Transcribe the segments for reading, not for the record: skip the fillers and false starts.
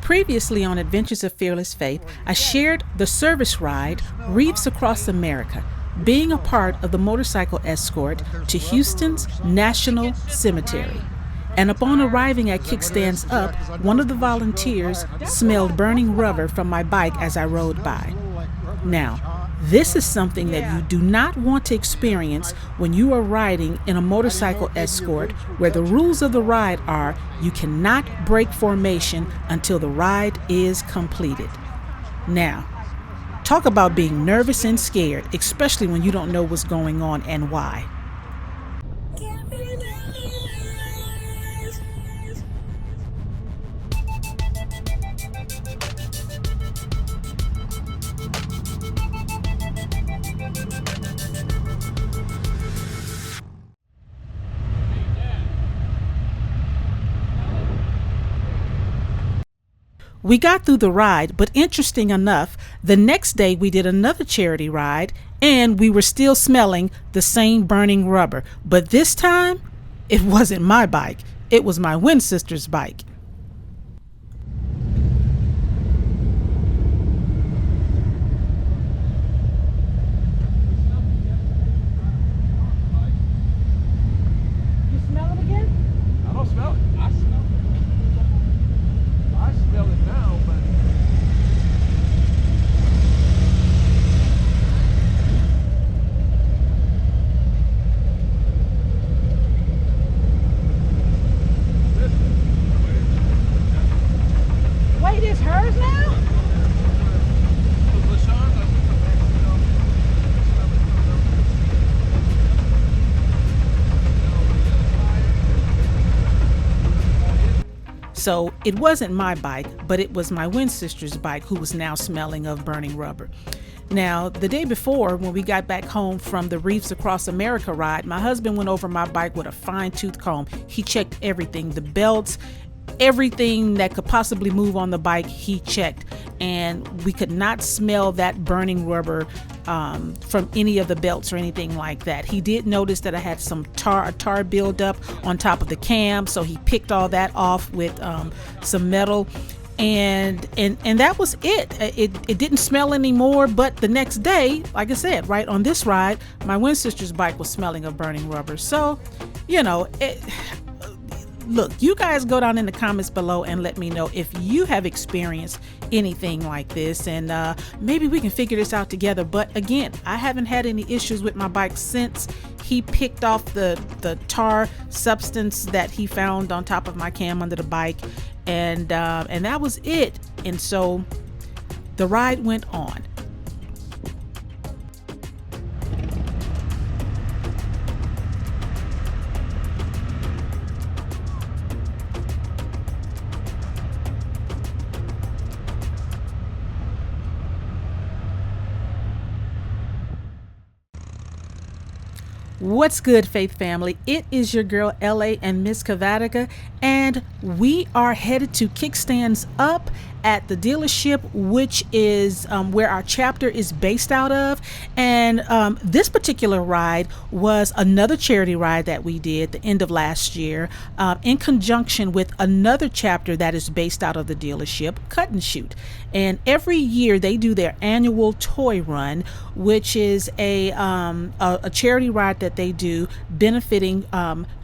Previously on Adventures of Fearless Faith, I shared the service ride Reefs Across America, being a part of the motorcycle escort to Houston's National Cemetery. And upon arriving at Kickstands Up, one of the volunteers smelled burning rubber from my bike as I rode by. Now, this is something that you do not want to experience when you are riding in a motorcycle escort, where the rules of the ride are you cannot break formation until the ride is completed. Now, talk about being nervous and scared, especially when you don't know what's going on and why. We got through the ride, but interesting enough, the next day we did another charity ride and we were still smelling the same burning rubber. But this time, it wasn't my bike. It was my twin sister's bike. You smell it again? I don't smell it. I smell it. I smell it now, but Wait, it's hers now? So it wasn't my bike, but it was my twin sister's bike who was now smelling of burning rubber. Now, the day before, when we got back home from the Reefs Across America ride, my husband went over my bike with a fine-tooth comb. He checked everything, the belts, everything that could possibly move on the bike, he checked. And we could not smell that burning rubber from any of the belts or anything like that. He did notice that I had some tar buildup on top of the cam, so he picked all that off with some metal. And that was it. It didn't smell anymore. But the next day, like I said, right on this ride, my twin sister's bike was smelling of burning rubber. So, you know, look, you guys go down in the comments below and let me know if you have experienced anything like this, and maybe we can figure this out together. But again, I haven't had any issues with my bike since he picked off the tar substance that he found on top of my cam under the bike, and that was it. And so the ride went on. What's good, Faith family? It is your girl LA and Miss Cavatica, and we are headed to Kickstands Up at the dealership, which is where our chapter is based out of. And this particular ride was another charity ride that we did the end of last year in conjunction with another chapter that is based out of the dealership, Cut and Shoot. And every year they do their annual toy run, which is a charity ride that they do benefiting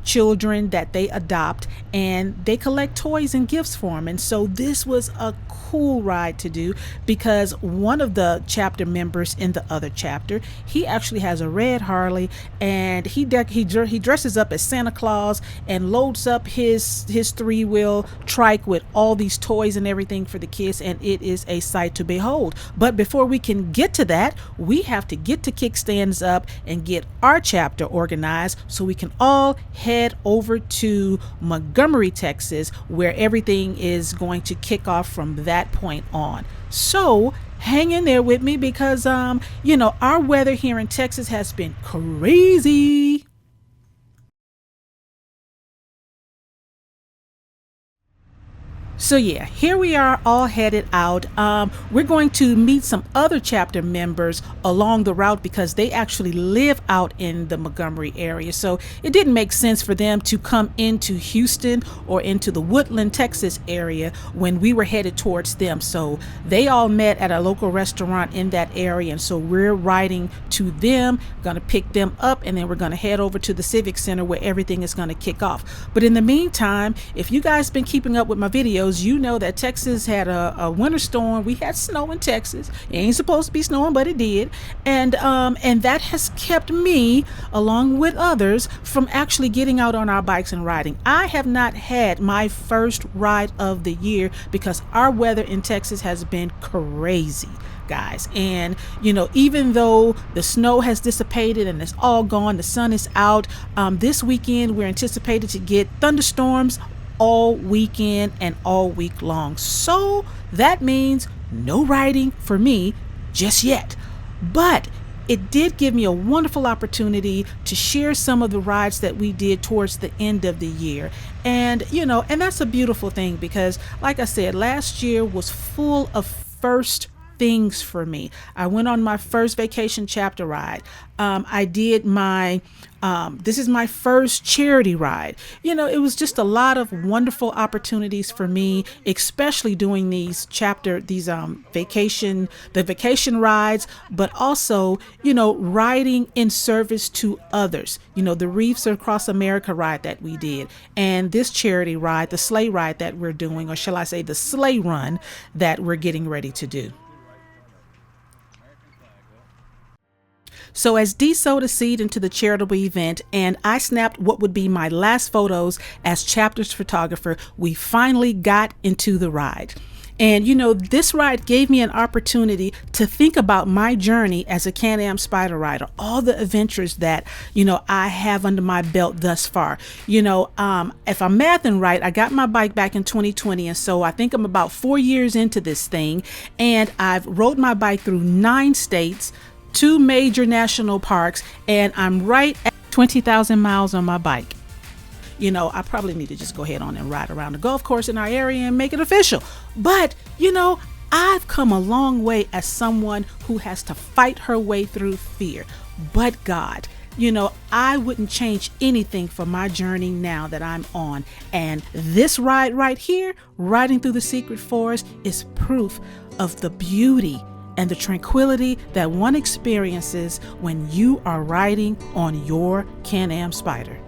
children that they adopt, and they collect toys and gifts for them. And so this was a cool ride to do because one of the chapter members in the other chapter, he actually has a red Harley, and he dresses up as Santa Claus and loads up his three-wheel trike with all these toys and everything for the kids, and it is a sight to behold. But before we can get to that, we have to get to Kickstands Up and get our chapter organized so we can all head over to Montgomery, Texas, where everything is going to kick off from that point on. So hang in there with me because our weather here in Texas has been crazy. So yeah, here we are all headed out. We're going to meet some other chapter members along the route because they actually live out in the Montgomery area. So it didn't make sense for them to come into Houston or into the Woodland, Texas area when we were headed towards them. So they all met at a local restaurant in that area. And so we're riding to them, going to pick them up, and then we're going to head over to the Civic Center where everything is going to kick off. But in the meantime, if you guys been keeping up with my videos, you know that Texas had a winter storm. We had snow in Texas. It ain't supposed to be snowing, but it did. And that has kept me, along with others, from actually getting out on our bikes and riding. I have not had my first ride of the year because our weather in Texas has been crazy, guys. And even though the snow has dissipated and it's all gone, the sun is out, this weekend we're anticipated to get thunderstorms all weekend and all week long. So that means no riding for me just yet. But it did give me a wonderful opportunity to share some of the rides that we did towards the end of the year. And that's a beautiful thing because, like I said, last year was full of first things for me. I went on my first vacation chapter ride. I did this is my first charity ride. It was just a lot of wonderful opportunities for me, especially doing vacation rides, but also, riding in service to others. The Reefs Across America ride that we did, and this charity ride, the sleigh ride that we're doing, or shall I say the sleigh run that we're getting ready to do. So as Dee sowed a seed into the charitable event and I snapped what would be my last photos as chapter's photographer, we finally got into the ride. And this ride gave me an opportunity to think about my journey as a Can-Am Spyder rider, all the adventures that, I have under my belt thus far. If I'm mathing right, I got my bike back in 2020. And so I think I'm about 4 years into this thing. And I've rode my bike through 9 states, 2 major national parks, and I'm right at 20,000 miles on my bike. I probably need to just go ahead on and ride around the golf course in our area and make it official. But, I've come a long way as someone who has to fight her way through fear. But God, I wouldn't change anything for my journey now that I'm on. And this ride right here, riding through the secret forest, is proof of the beauty and the tranquility that one experiences when you are riding on your Can-Am Spyder.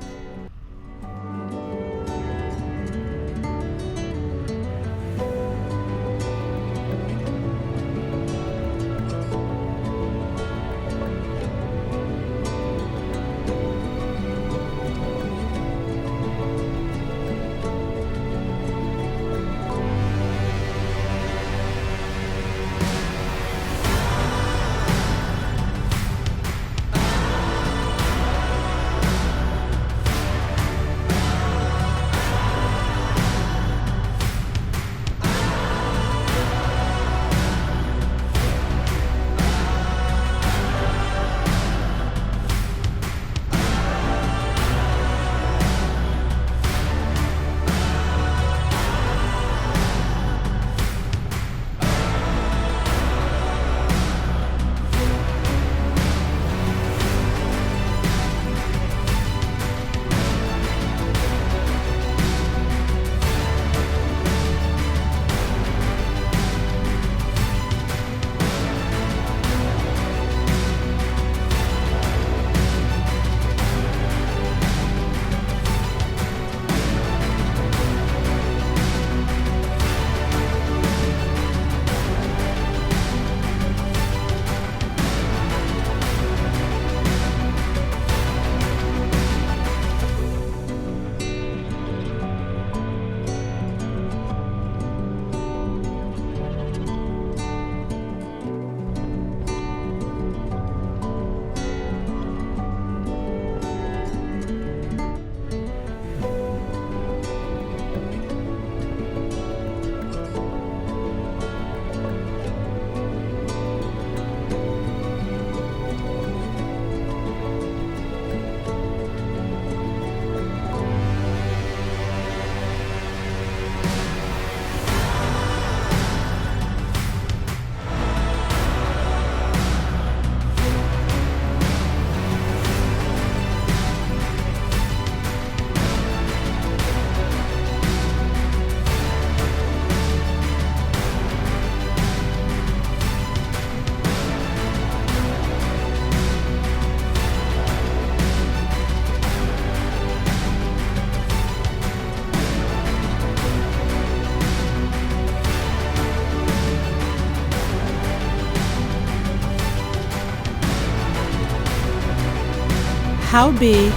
How big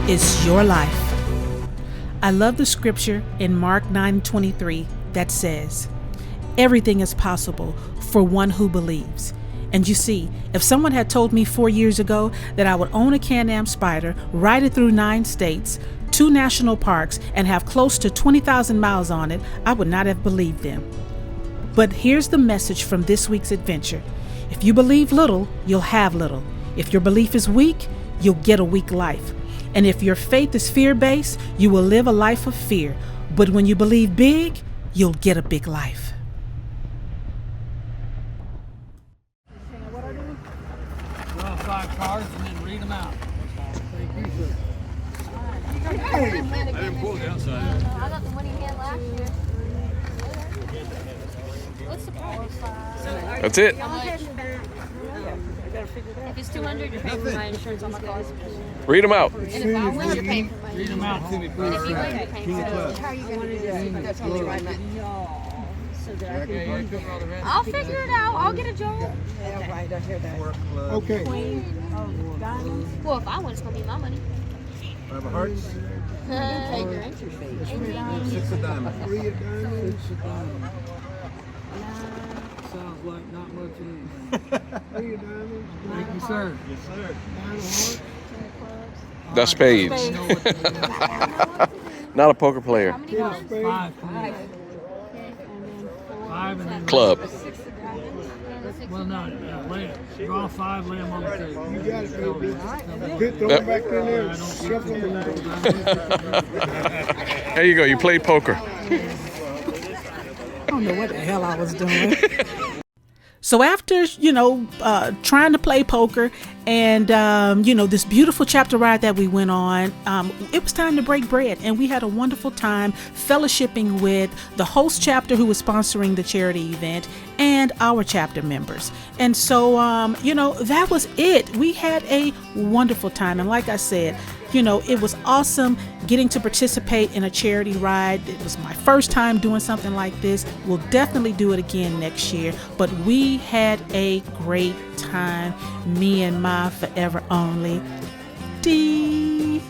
is your life? I love the scripture in Mark 9:23 that says, everything is possible for one who believes. And you see, if someone had told me 4 years ago that I would own a Can-Am Spyder, ride it through 9 states, 2 national parks, and have close to 20,000 miles on it, I would not have believed them. But here's the message from this week's adventure. If you believe little, you'll have little. If your belief is weak, you'll get a weak life. And if your faith is fear-based, you will live a life of fear. But when you believe big, you'll get a big life. Draw 5 cards and then read them out. Thank you, sir. I didn't pull the outside. I got the one he had last year. What's the price? That's it. If it's 200, you're paying for my insurance on my car. Read them out. And if I win, you're paying for my Read them out to me, And please. if you win, you're paying for it. How are you going to do this? That's only right now. I'll figure it out. I'll get a job. Yeah, right. I hear that. Okay. Well, if I win, it's going to be my money. 5 of hearts. Take your entry fee. 6 of diamonds. 3 of diamonds. Sounds like not much in 3 of diamonds. Thank you, sir. 9 of hearts. That's spades. Not a poker player. How many cards? 5. 5 and then Club. Well, no, lay it. Draw 5, lay them on the table. You got it, baby. Put throw them back in there and shuffle them. There you go. You played poker. I don't know what the hell I was doing. So after, trying to play poker and, this beautiful chapter ride that we went on, it was time to break bread. And we had a wonderful time fellowshipping with the host chapter who was sponsoring the charity event and our chapter members. And so, that was it. We had a wonderful time. And like I said, it was awesome getting to participate in a charity ride. It was my first time doing something like this. We'll definitely do it again next year. But we had a great time. Me and my forever only D.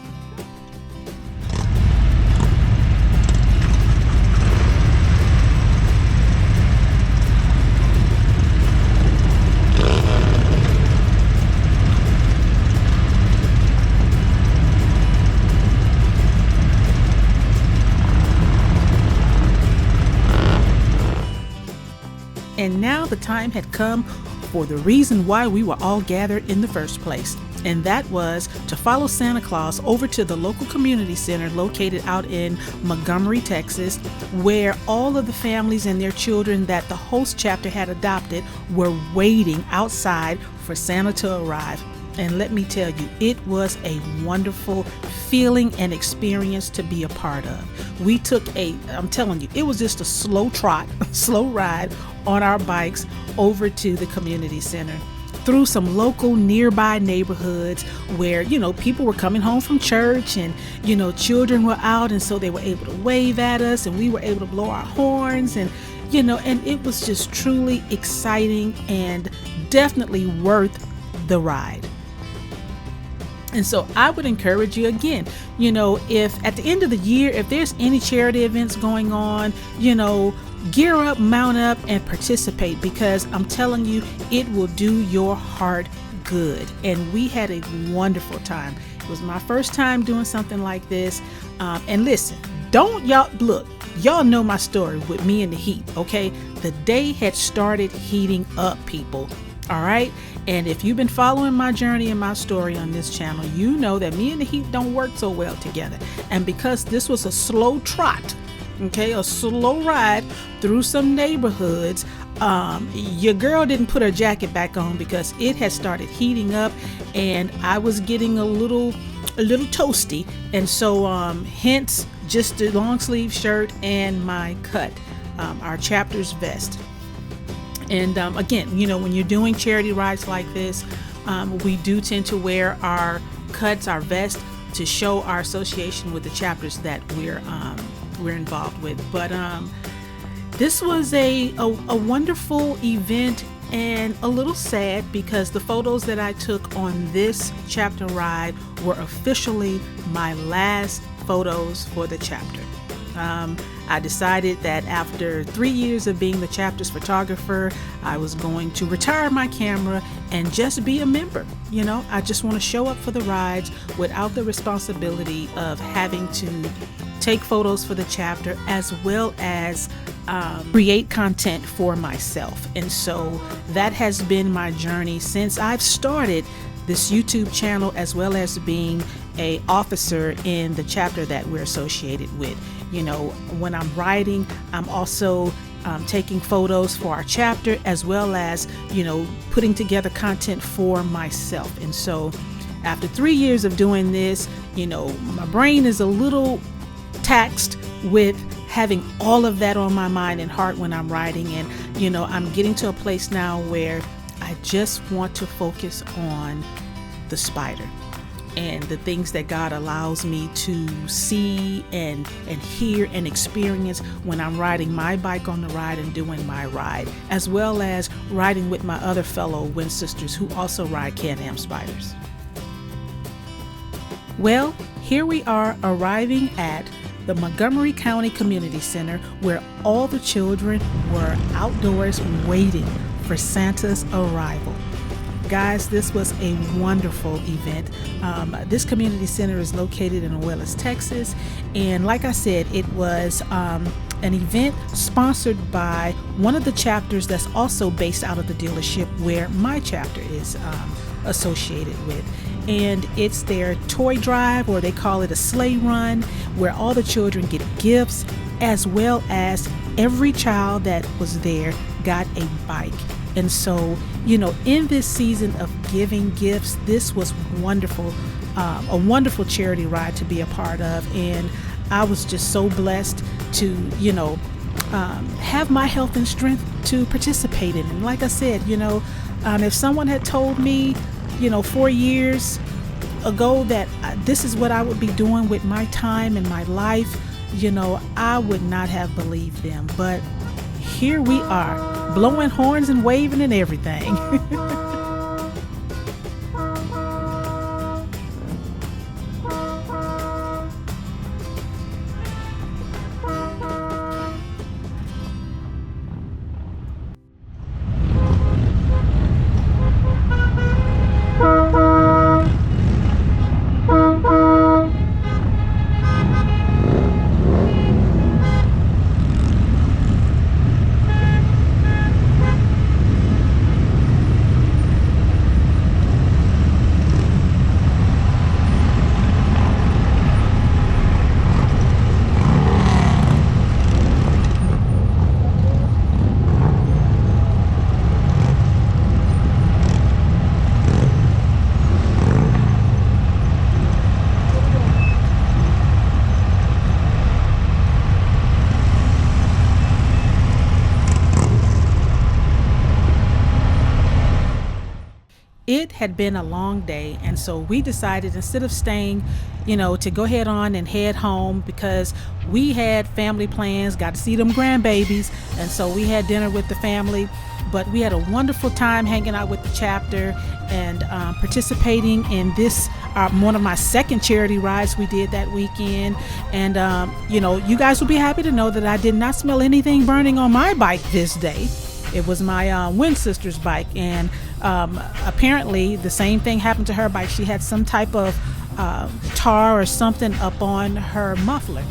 And now the time had come for the reason why we were all gathered in the first place. And that was to follow Santa Claus over to the local community center located out in Montgomery, Texas, where all of the families and their children that the host chapter had adopted were waiting outside for Santa to arrive. And let me tell you, it was a wonderful feeling and experience to be a part of. We took I'm telling you, it was just a slow ride on our bikes over to the community center through some local nearby neighborhoods where, people were coming home from church and, children were out. And so they were able to wave at us and we were able to blow our horns and, and it was just truly exciting and definitely worth the ride. And so I would encourage you again, if at the end of the year, if there's any charity events going on, gear up, mount up, and participate, because I'm telling you, it will do your heart good. And we had a wonderful time. It was my first time doing something like this. And listen, y'all know my story with me and the heat, okay? The day had started heating up, people. All right. And if you've been following my journey and my story on this channel, you know that me and the heat don't work so well together. And because this was a slow trot, okay, a slow ride through some neighborhoods, your girl didn't put her jacket back on because it had started heating up and I was getting a little toasty. And so hence just the long sleeve shirt and my cut, our chapter's vest. And again, when you're doing charity rides like this, we do tend to wear our cuts, our vest, to show our association with the chapters that we're involved with. But this was a wonderful event and a little sad because the photos that I took on this chapter ride were officially my last photos for the chapter. I decided that after 3 years of being the chapter's photographer, I was going to retire my camera and just be a member. You know, I just want to show up for the rides without the responsibility of having to take photos for the chapter, as well as create content for myself. And so that has been my journey since I've started this YouTube channel, as well as being a officer in the chapter that we're associated with. You know, when I'm riding, I'm also taking photos for our chapter, as well as, you know, putting together content for myself. And so after 3 years of doing this, you know, my brain is a little taxed with having all of that on my mind and heart when I'm riding. And, you know, I'm getting to a place now where I just want to focus on the Spyder and the things that God allows me to see and hear and experience when I'm riding my bike on the ride and doing my ride, as well as riding with my other fellow Wind Sisters who also ride Can-Am Spyders. Well, here we are arriving at the Montgomery County Community Center, where all the children were outdoors waiting for Santa's arrival. Guys, this was a wonderful event. This community center is located in Oilers, Texas, and like I said, it was an event sponsored by one of the chapters that's also based out of the dealership where my chapter is associated with. And it's their toy drive, or they call it a sleigh run, where all the children get gifts, as well as every child that was there got a bike. And so, you know, in this season of giving gifts, this was wonderful, a wonderful charity ride to be a part of. And I was just so blessed to, you know, have my health and strength to participate in. And like I said, you know, if someone had told me, you know, 4 years ago that this is what I would be doing with my time and my life, you know, I would not have believed them. But here we are, blowing horns and waving and everything. It had been a long day, and so we decided, instead of staying, you know, to go ahead on and head home, because we had family plans, got to see them grandbabies, and so we had dinner with the family. But we had a wonderful time hanging out with the chapter and participating in this, one of my second charity rides we did that weekend. And you know, you guys will be happy to know that I did not smell anything burning on my bike this day. It was my Wind Sister's bike, and apparently the same thing happened to her bike. She had some type of tar or something up on her muffler.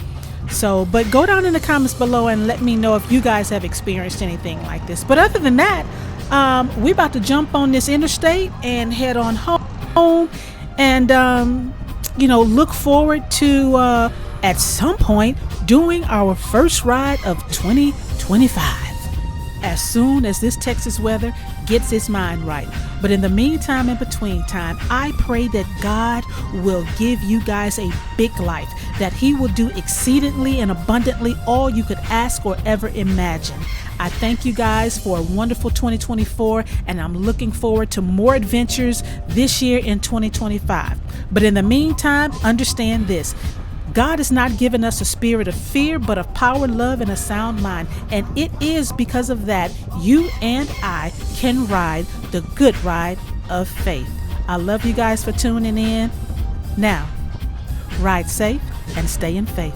So, but go down in the comments below and let me know if you guys have experienced anything like this. But other than that, we're about to jump on this interstate and head on home, and you know, look forward to at some point doing our first ride of 2025. As soon as this Texas weather gets its mind right. But in the meantime, in between time, I pray that God will give you guys a big life, that He will do exceedingly and abundantly all you could ask or ever imagine. I thank you guys for a wonderful 2024, and I'm looking forward to more adventures this year in 2025. But in the meantime, understand this: God has not given us a spirit of fear, but of power, love, and a sound mind. And it is because of that you and I can ride the good ride of faith. I love you guys for tuning in. Now, ride safe and stay in faith.